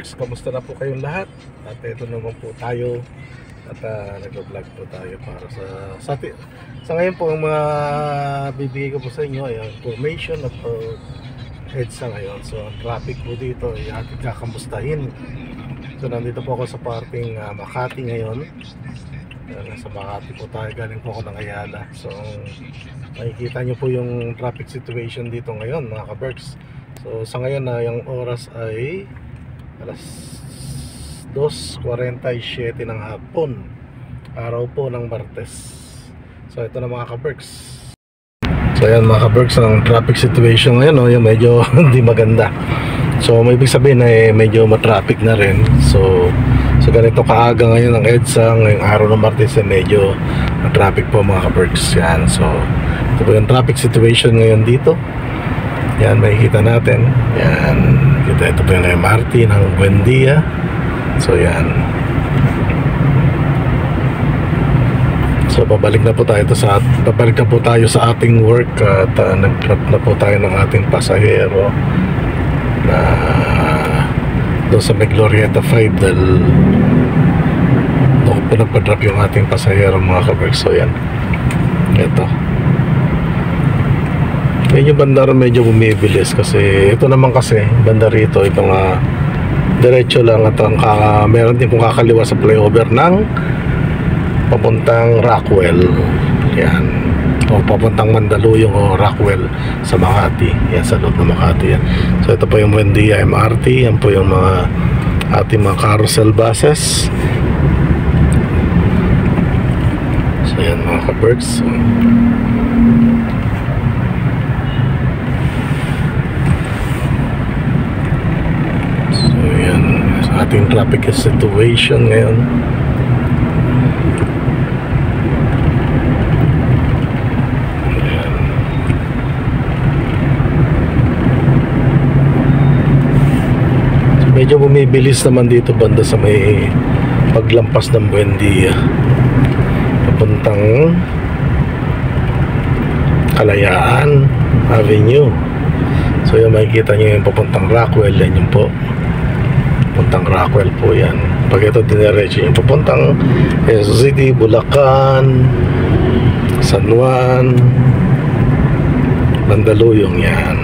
Birds, kamusta na po kayong lahat? At ito naman po tayo at nag-vlog po tayo para sa ngayon po. Ang mga bibigay ko po sa inyo ay information at EDSA ngayon. So ang traffic po dito ay ating kakamustahin. So nandito po ako sa parting Makati ngayon. Nasa Makati po tayo, galing po ako ng Ayala. So makikita nyo po yung traffic situation dito ngayon, mga ka-Berks. So sa ngayon na yung oras ay alas 2:47 ng hapon, araw po ng Martes. So ito na mga ka-Berks. So ayan mga ka-Berks, ang traffic situation ngayon yung medyo hindi maganda. So may ibig sabihin na medyo matraffic na rin. So ganito kaaga ngayon ng EDSA, ngayong araw ng Martes medyo matraffic po mga ka-Berks. Yan, so ito po yung traffic situation ngayon dito. Yan, makikita natin. Yan, ito po yung MRT ng Buendia. So yan. So babalik na po tayo sa ating work. At nag-drop na po tayo ng ating pasahero na doon sa may Glorieta 5, dahil doon po nagpa-drop yung ating pasahero mga ka-Berks. So yan, ito medyo banda rin, medyo bumibilis kasi ito naman kasi banda rito ito nga diretso lang at meron din kung kakaliwa sa flyover ng papuntang Rockwell. Yan, o papuntang Mandaluyong o Rockwell sa Makati. Yan, sa loob ng Makati yan. So ito po yung Buendia MRT. Yan po yung mga ating mga carousel buses. So yan mga ka-Berks. Ating traffic situation ngayon. Ayan. So, medyo bumibilis naman dito banda sa may paglampas ng Buendia papuntang Kalayaan Avenue. So yung makikita nyo yung papuntang Rockwell, yan yung po papuntang Rockwell po yan. Pag ito dinerecho yung papuntang Quezon City, Bulacan, San Juan, Mandaluyong yan.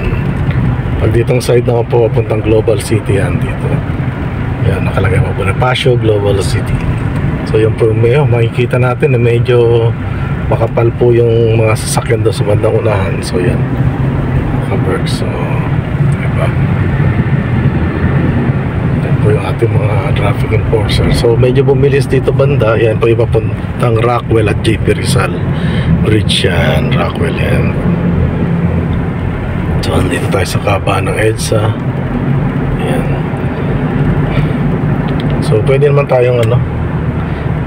Pag ditong side naman po papuntang Global City yan dito. Yan, nakalagay po Bonifacio Global City. So yun po makikita natin na medyo makapal po yung mga sasakyan doon sa bandang unahan. So yan, ka-Berks. So diba po yung ating mga traffic enforcer. So medyo bumilis dito banda. Yan po yung papuntang Rockwell at JP Rizal Bridge yan, Rockwell yan. So andito tayo sa kaba ng EDSA. Yan. So pwede naman tayong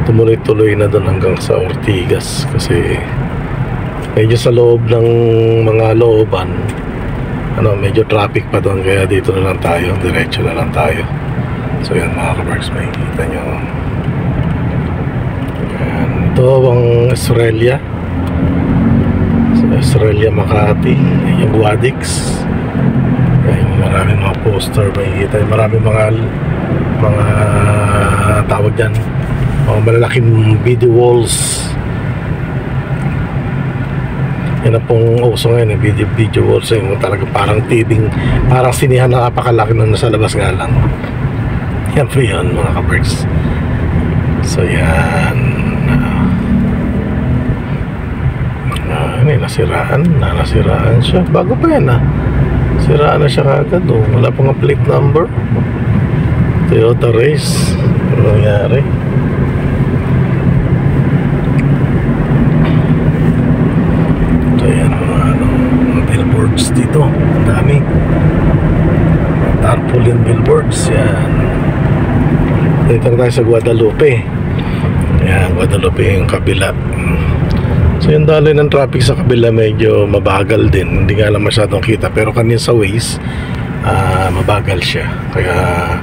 tumuloy-tuloy na doon hanggang sa Ortigas kasi medyo sa loob ng mga looban medyo traffic pa doon, kaya dito na lang tayo, diretso na lang tayo. So yan mga ka-Berks, makikita nyo yan. Ito ang Australia, so, Australia Makati. Yan yung Guadix. Yan, maraming mga poster, makikita. Maraming mga tawag dyan, mga malalaking video walls. Yan ang pong uso ngayon, video walls. Yung talaga parang tibing, parang sinihan na napakalaki na nasa labas nga lang. Yan po yun mga ka-Berks. So yan, nasiraan siya. Bago pa yan siraan na siya kagad. Wala pang plate number. Toyota Race. Ano nangyari? So yan mga billboards dito. Ang dami tarpaulin billboards. Yan, dito na tayo sa Guadalupe. Yan, Guadalupe yung kabila. So yung daloy ng traffic sa kabila medyo mabagal din. Hindi nga lang masyadong kita, pero kanina sa Waze mabagal siya. Kaya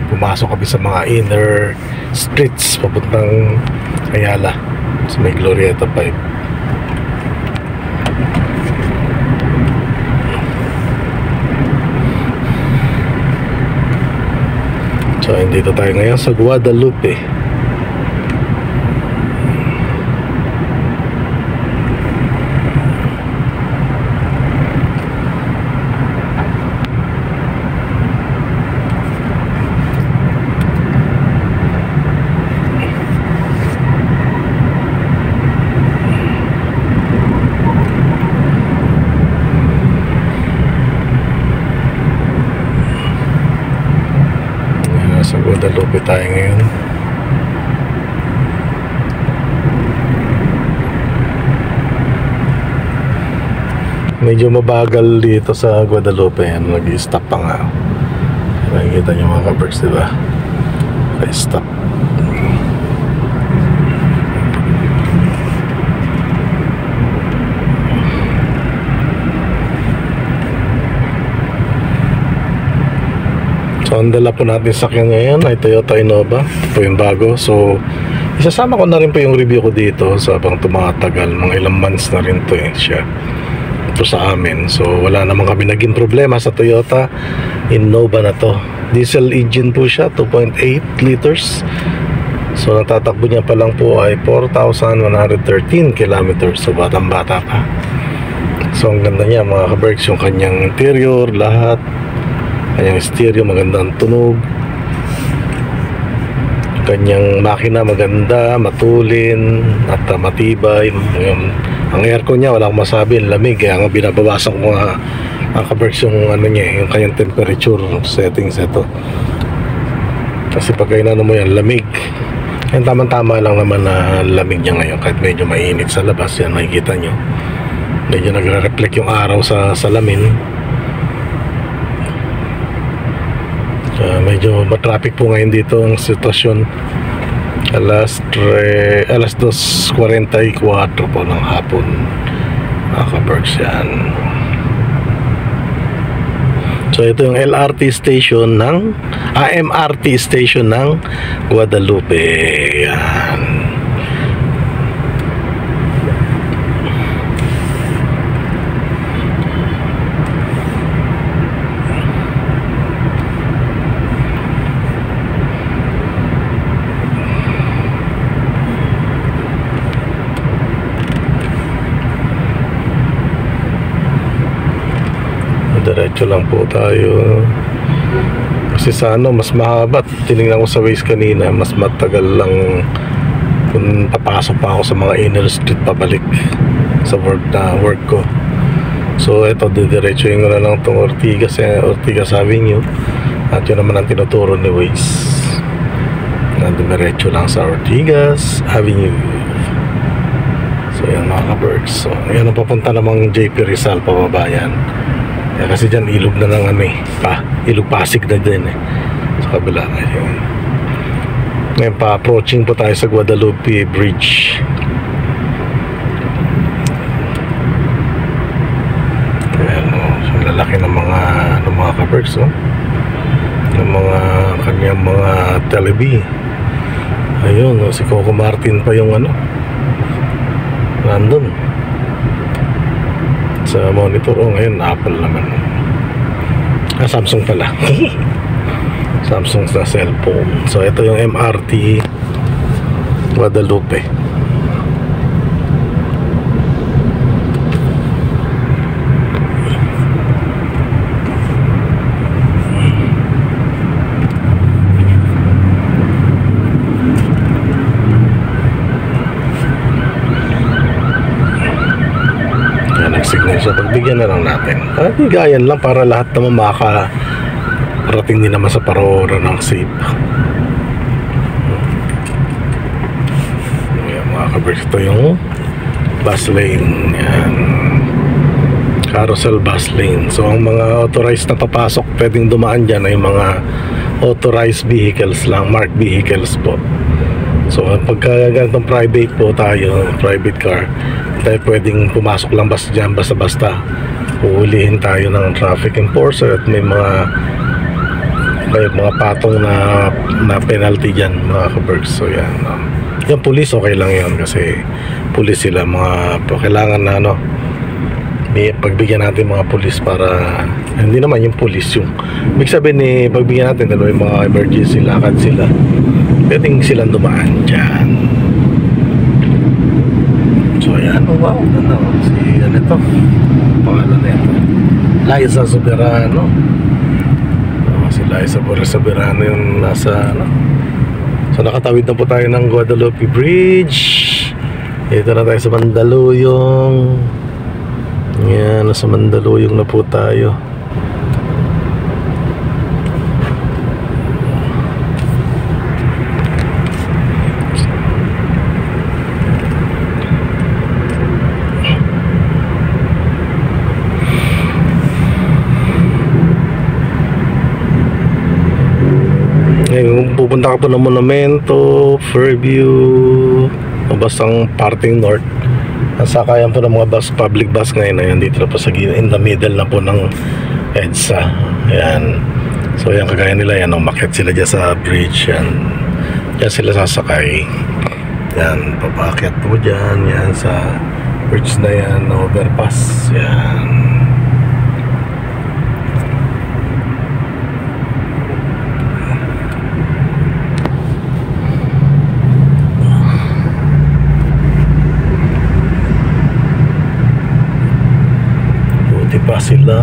pumasok kami sa mga inner streets papuntang Ayala sa may Glorieta 5. So So dito tayo ngayon sa Guadalupe. Sa Guadalupe tayo ngayon. Medyo mabagal dito sa Guadalupe. Nag-stop pa nga. Nakikita nyo mga ka-Berks, diba? Stop. So ang dala po natin sakyan ngayon ay Toyota Innova. Ito po yung bago. So isasama ko na rin po yung review ko dito sa habang tumatagal. Mga ilang months na rin to siya. Ito sa amin. So wala naman kami naging problema sa Toyota Innova na to. Diesel engine po siya, 2.8 liters. So natatakbo niya pa lang po ay 4,113 kilometers. So batang bata pa. So ang ganda niya mga ka-Berks, yung kanyang interior, lahat. Kanyang stereo magandang tunog, kanyang makina maganda, matulin at matibay. Ang aircon niya wala akong masabi, lamig, kaya nga binabawasan ko nga ang ka-Berks yung ano niya, yung kanyang temperature settings ito. Kasi pag kainano mo yan, lamig. Yan tamang-tama lang naman na lamig niya ngayon, kahit medyo mainit sa labas. Yan makikita nyo, medyo nagre-reflect yung araw sa salamin. Medyo matraffic po ngayon dito ang sitwasyon. Alas 2:44 po ng hapon, mga ka-Berks yan. So ito yung LRT station ng MRT station ng Guadalupe. Yan. Diretso lang po tayo. Kasi sa mas mahaba. Tinignan ko sa Waze kanina, mas matagal lang kung papasok pa ako sa mga inner street pabalik sa work ko. So ito, didiretsuhin ko na lang itong Ortigas Avenue. At yun naman ang tinuturo ni Waze. Diretso lang sa Ortigas Avenue. So yan mga ka-Berks. So yan ang papunta namang JP Rizal pababa yan. Kasi dyan ilog na ng ilog Pasig na din sa kabila. Ngayon pa-approaching po tayo sa Guadalupe Bridge. Ayan so lalaki ng mga ka-Berks yung mga kanyang mga telebi. Ayun si Coco Martin pa yung nandun sa monitor. Ngayon Apple naman. Samsung pala. Samsung na cellphone. So ito yung MRT Guadalupe. Signal siya, pagbigyan na lang natin. Bigayan lang para lahat naman makarating din naman sa parora ng safe. Ayan, mga ka-Berks, ito yung bus lane. Yan, carousel bus lane. So ang mga authorized na papasok pwedeng dumaan dyan ay mga authorized vehicles lang, marked vehicles po. So pagka ganitong private po tayo, private car, tayo pwedeng pumasok lang basta dyan, basta-basta. Uulihin tayo ng traffic enforcer at may mga patong na penalty dyan mga ka-Berks. So yan, yung police okay lang yan kasi police sila, kailangan na pagbigyan natin mga pulis para hindi naman yung pulis yung ibig sabihin pagbigyan natin dalawa yung mga emergency lakad sila, pwedeng silang dumaan dyan. So ayan, wow, ganda si ano ito, pangalan na ito, Liza Soberano. Si Liza Soberano yung nasa ano. So nakatawid na po tayo ng Guadalupe Bridge. Dito na tayo sa Mandaluyong. Yan, nasa Mandaluyong na po tayo. Ngayon, pupunta ka po ng Monumento, Fairview, bastang parting north. Sakayan po ng mga bus, public bus ngayon. Ayan, dito na po sa in the middle na po ng EDSA. Ayan. So ayan, kagaya nila, yan, umakyat sila dyan sa bridge. Yan, dyan sila sasakay. Yan, papakyat po dyan. Yan, sa bridge na yan, na overpass. Yan. Pa sila.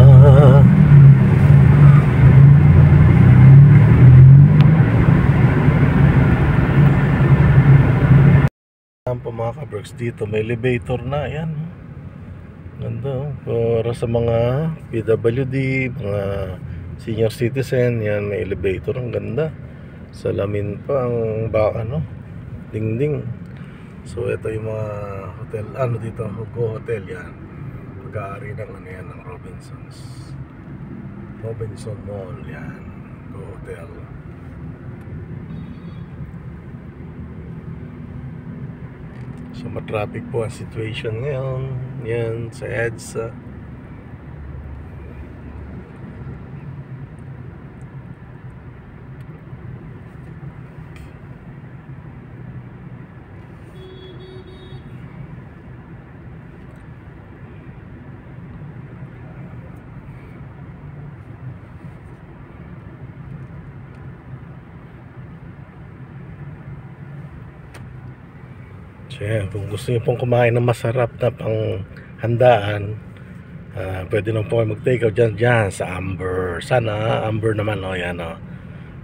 Ayan po mga kaberks, dito may elevator na. Ayan, ganda, para sa mga PWD, mga senior citizen. Yan, may elevator, ang ganda. Salamin pa ang ano, dingding. So ito yung mga hotel, ano dito, Hugo Hotel. Yan, pag-aari ng ano yan, ng Robinson Mall. Yan, Go Hotel. So matraffic po ang situation ngayon. Yan, sa EDSA. So yan, kung gusto niyo pong kumain ng masarap na pang handaan, pwede lang po kayo mag-take out dyan sa Amber. Sana Amber naman, o yan, o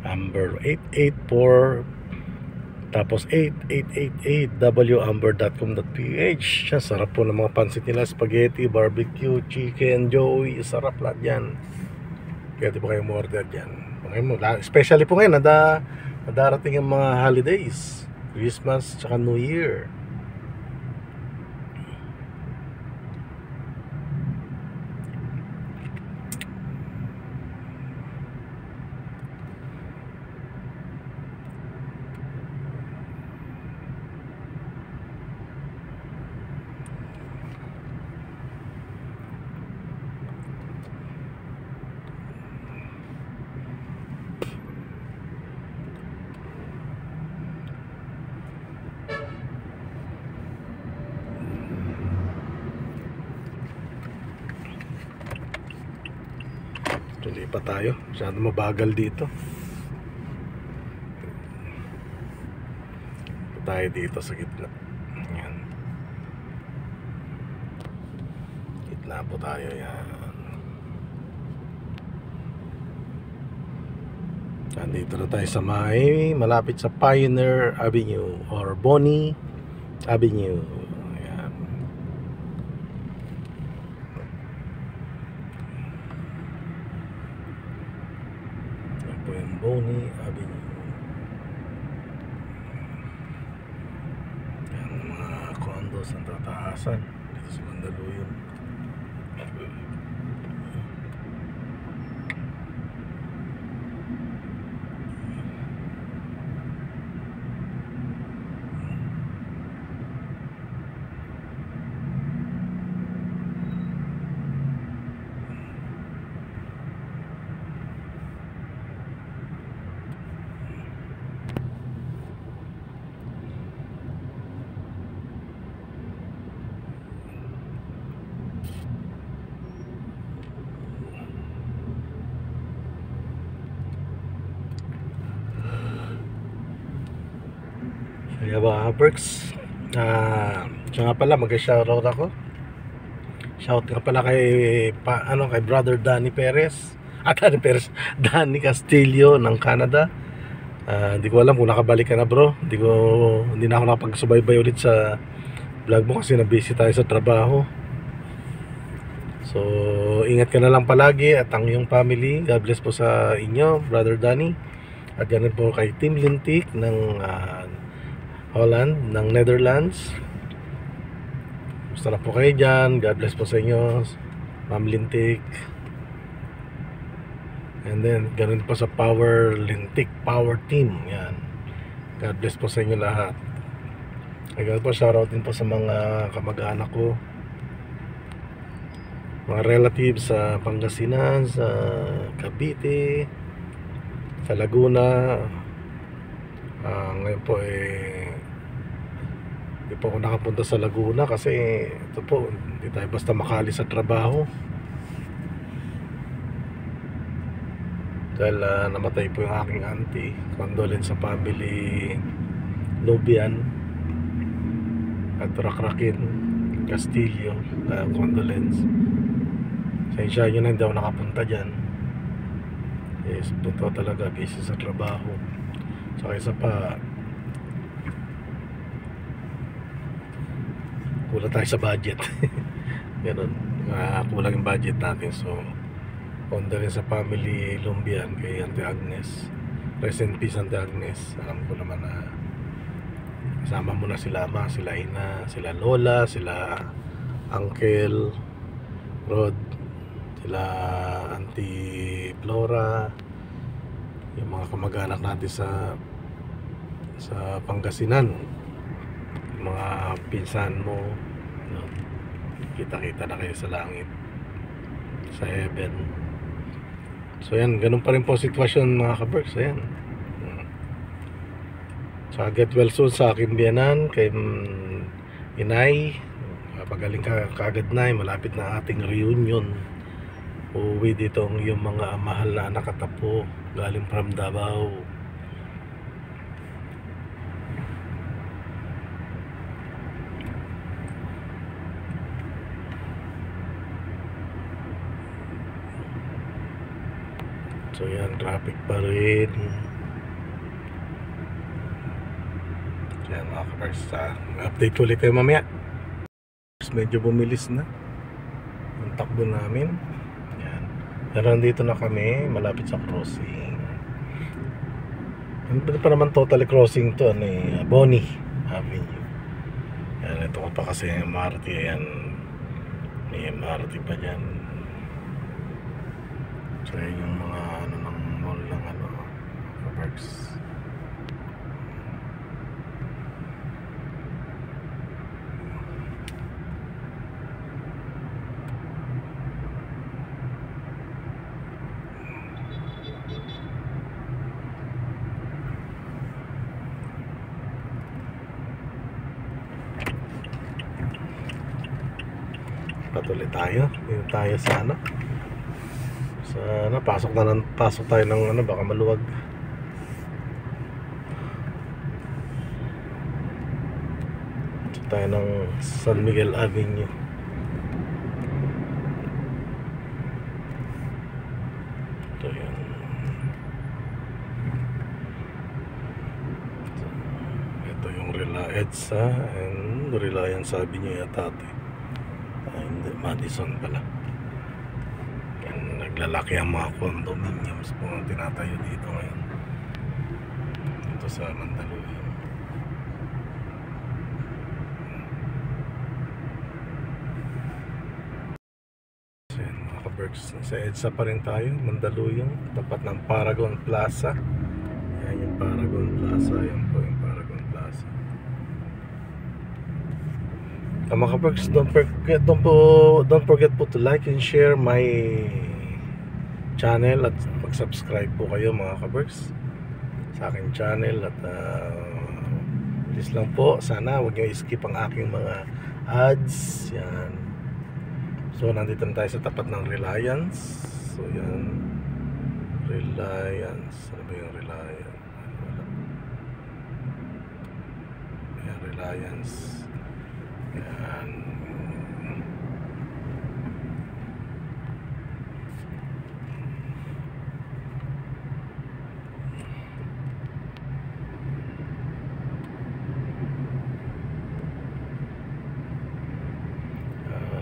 Amber 884 tapos 8888 wamber.com.ph. Yan, sarap po ng mga pansit nila, spaghetti, barbecue, chicken, joey, sarap lahat yan. Pwede po kayong order dyan. Especially po ngayon, nadarating ang mga holidays, Christmas tsaka New Year. Tuloy pa tayo, masyado mabagal dito. Tayo dito sa gitna. Yan, gitna po tayo. Yan, nandito na tayo sa malapit sa Pioneer Avenue or Bonnie Avenue. Bonnie Avenue. Yan, mga condos ang tataasan dito sa Mandaluyong. Kaya ba, Berks? Siya nga pala, mag-shoutout ako. Shout nga pala kay kay brother Danny Perez. Danny Perez, Danny Castillo ng Canada. Hindi ko alam kung nakabalik ka na, bro. Hindi na ako nakapagsubaybay ulit sa vlog mo kasi na-busy tayo sa trabaho. So, ingat ka na lang palagi at ang iyong family. God bless po sa inyo, brother Danny. At ganun po kay Team Lintik ng Holland, ng Netherlands. Gusto na po kayo dyan. God bless po sa inyo, Ma'am Lintik. And then, ganun po sa Power Lintik, Power Team. Yan. God bless po sa inyo lahat. Ganun po, shoutout din po sa mga kamag-anak ko, mga relatives sa Pangasinan, sa Cavite, sa Laguna. Ngayon po hindi po ako nakapunta sa Laguna kasi ito po, hindi tayo basta makali sa trabaho dahil namatay po yung aking auntie. Condolence sa family Lobian at Rakrakin Castillo. Condolence. Sensya nyo na hindi ako nakapunta dyan. Yes, totoo talaga, busy sa trabaho. Saka isa pa, kulang tayo sa budget. Ganun, kulang yung budget natin. So, onda rin sa family Lumbian kay Auntie Agnes. Rest in peace, Auntie Agnes. Alam ko naman na kasama mo na sila ama, sila ina, sila lola, sila uncle Rod, sila Auntie Flora, yung mga kamag-anak natin sa Pangasinan, yung mga pinsan mo, no? Kita-kita na kayo sa langit, sa heaven. So yan, ganun pa rin po sitwasyon mga ka-Berks. Ayan, so get well soon sa aking biyanan kay Inay. Pagaling ka kaagad na, malapit na ating reunion. Uuwi dito ang iyong mga mahal na anak at apo galing from Davao. So yan, traffic pa rin. Yan mga ka-Berks, update ulit tayo mamaya. Medyo bumilis na ang takbo namin. Yan. Pero nandito na kami, malapit sa crossing. Ano pa naman totally crossing to? Bonnie Avenue. Yan, ito ko pa kasi MRT. Ayan, may MRT pa dyan. So yan yung mga ng mall ng Berks. Patuloy tayo. Dito tayo sa pasok tayo ng baka maluwag. Pasok tayo ng San Miguel Avenue. Ito yun. Ito yung EDSA and Reliance Avenue yata ito. Hindi, Madison pala. Yan, naglalaki ang mga condominiums po ang tinatayo dito ngayon dito sa Mandaluyong. So yan mga ka-Berks, sa EDSA pa rin tayo, Mandaluyong, tapat ng Paragon Plaza. Yan yung Paragon Plaza. Yan po yung Paragon Plaza. Mga ka-Berks, don't forget po to like and share my channel at mag-subscribe po kayo mga ka-Berks sa aking channel. At please lang po, sana huwag nyo i-skip ang aking mga ads. Yan. So nandito na tayo sa tapat ng Reliance. So yan, Reliance. Ano ba yung Reliance? Reliance. Yan.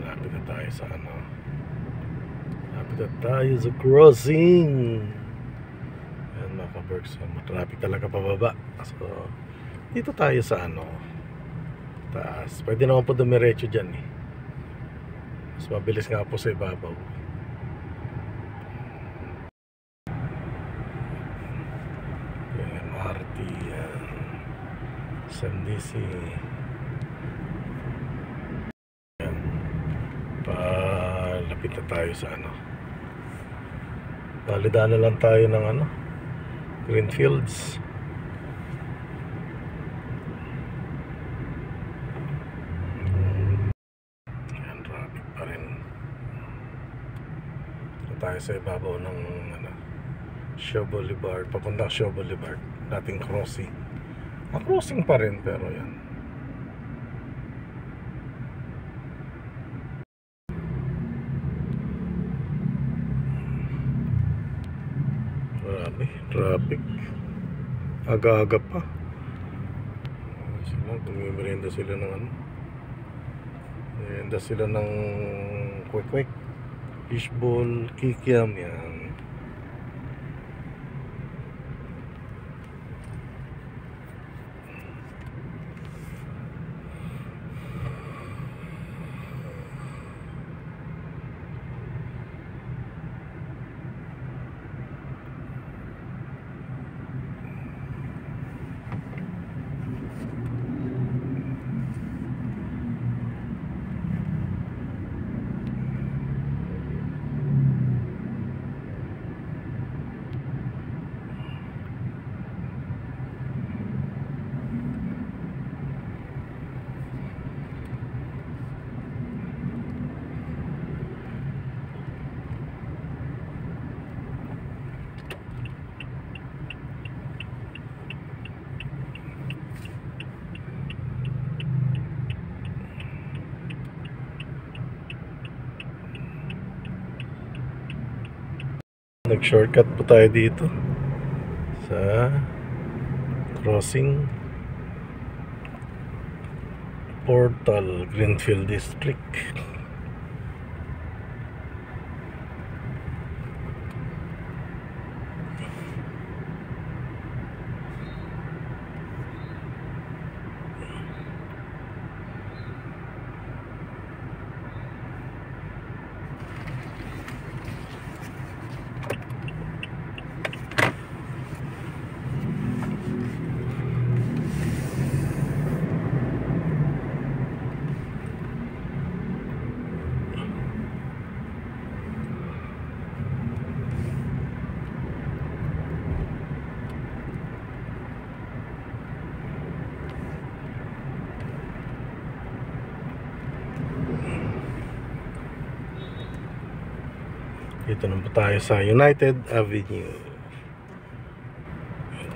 Lapit na tayo sa ano. Lapit na tayo sa crossing. Yan mga ka-Berks, matraffic talaga pababa. So dito tayo sa ano, taas. Pwede naman po dumiretso dyan eh. Mas mabilis nga po sa ibabaw. Yung MRT, yan. SMDC. Yan. Palapit na tayo sa ano. Palidaan na lang tayo ng ano, Greenfields. Tayo sa ibabaw ng ano, Shaw Boulevard, papunta Shaw Boulevard, dating crossing. Crossing pa rin pero yan. Grabe, traffic. Aga-aga pa. Sila, gumimerenda sila ng ano. Merenda sila ng kwek-kwek, fishball, kikiam, yan. Nag-shortcut po tayo dito sa crossing Portal Greenfield District. Dito na po tayo sa United Avenue.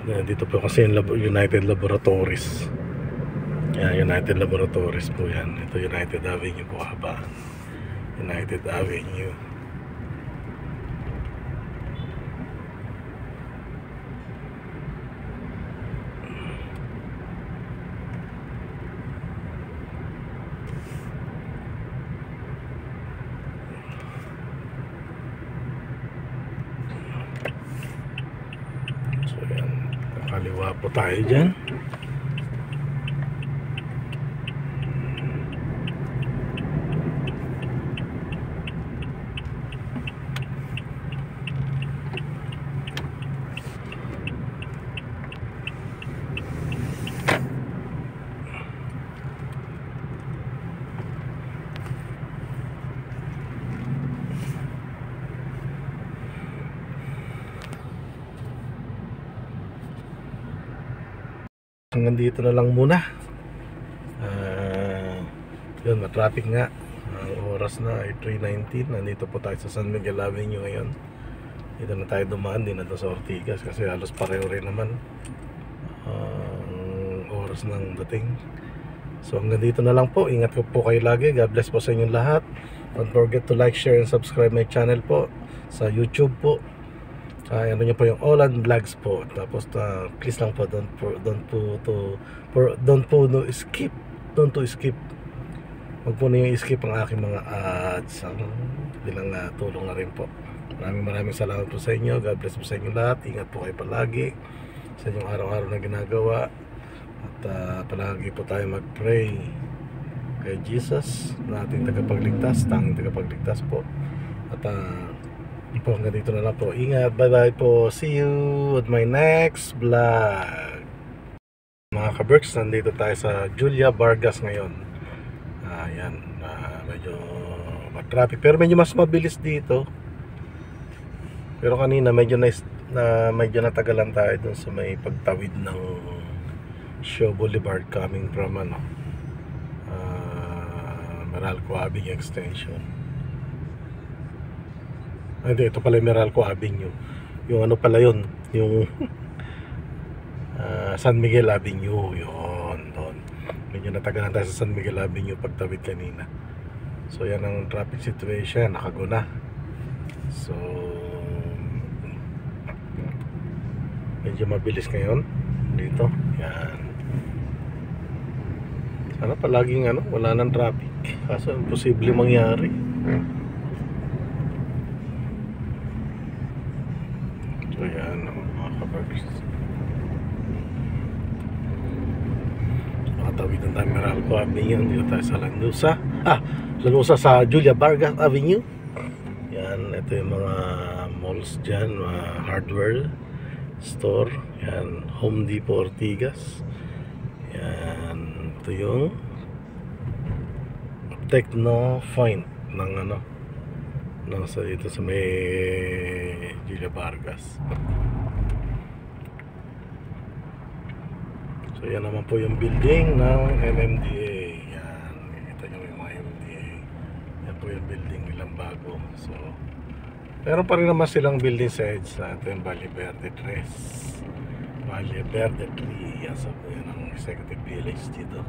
Dito po kasi yung United Laboratories. Yan, United Laboratories po yan. Ito United Avenue po, habaan. United Avenue. So yan, kaliwa po tayo dyan. Hanggang dito na lang muna. Yun, matraffic nga. Ang oras na ay 3:19. Nandito po tayo sa San Miguel Avenue ngayon. Dito na tayo dumaan, din na sa Ortigas kasi halos pareho rin naman ang oras ng dating. So hanggang dito na lang po. Ingat po kayo lagi. God bless po sa inyong lahat. Don't forget to like, share, and subscribe my channel po sa YouTube po. Ano nyo po yung Olan Vlogs po. Tapos please lang po don't skip. Huwag po niyo i-skip ang aking mga ads. Bilang tulong na rin po. Maraming salamat po sa inyo. God bless po sa inyo lahat. Ingat po kayo palagi sa inyong araw-araw na ginagawa. At palagi po tayo mag-pray kay Jesus na ating tagapagligtas, tanging tagapagligtas po. At po hanggang dito na lang po. Ingat. Bye bye po. See you at my next vlog. Mga ka-Berks, nandito tayo sa Julia Vargas ngayon. Ayan, medyo traffic pero medyo mas mabilis dito. Pero kanina medyo natagalan tayo dun sa may pagtawid ng Shaw Boulevard coming from Meralco Avenue Extension. Hindi, ito pala yung Meralco Avenue. Yung ano pala yun, yung San Miguel Avenue, yun doon. Medyo natagalan tayo sa San Miguel Avenue pagtawid kanina. So yan ang traffic situation, nakaguna. So medyo mabilis ngayon dito. Yan. Sana palaging wala nang traffic. Kaso imposible mangyari. So yan mga ka-Berks. Tawidan tayo Meralco Avenue. Dito tayo sa Lanusa sa Julia Vargas Avenue. Yan, ito yung mga malls dyan, mga hardware store. Yan, Home Depot Ortigas. Yan, ito yung Techno Point ng dito sa may Julia Vargas. So yan naman po yung building ng MMDA. Yan, nakikita nyo yung mga MMDA. Yan po yung building nilang bago. So meron pa rin naman silang building sa EDSA. Ito yung Valle Verde 3. Valle Verde 3. Yan, so yan ang executive village dito.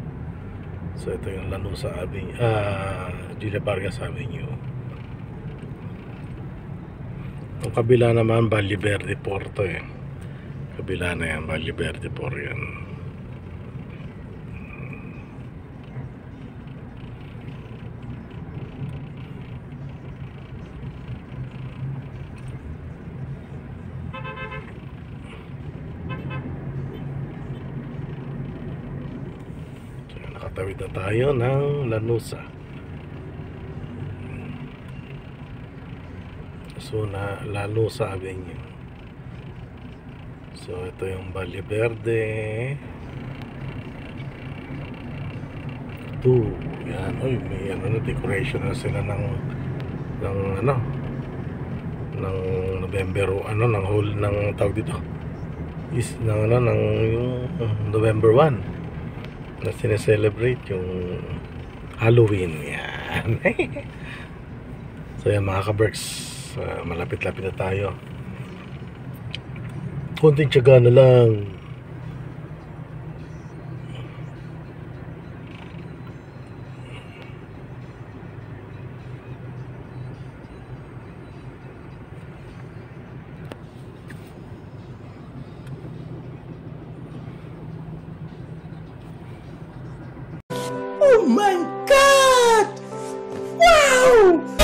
So ito yung Lanusa Avenue, Julia Vargas Avenue. Ang kabila naman Valle Verde Porto eh. Kabila na yan, Valle Verde Porto yan. Nakatawid na tayo ng Lanusa. So Lanusa Avenue. So ito yung Valle Verde 2. Yan, may decoration na sila ng November ng whole ng tawag dito is ng yung November 1 na sineselebrate yung Halloween. Yan. So yan mga ka-Berks, malapit-lapit na tayo. Konting tiyaga na lang. Oh my God! Wow!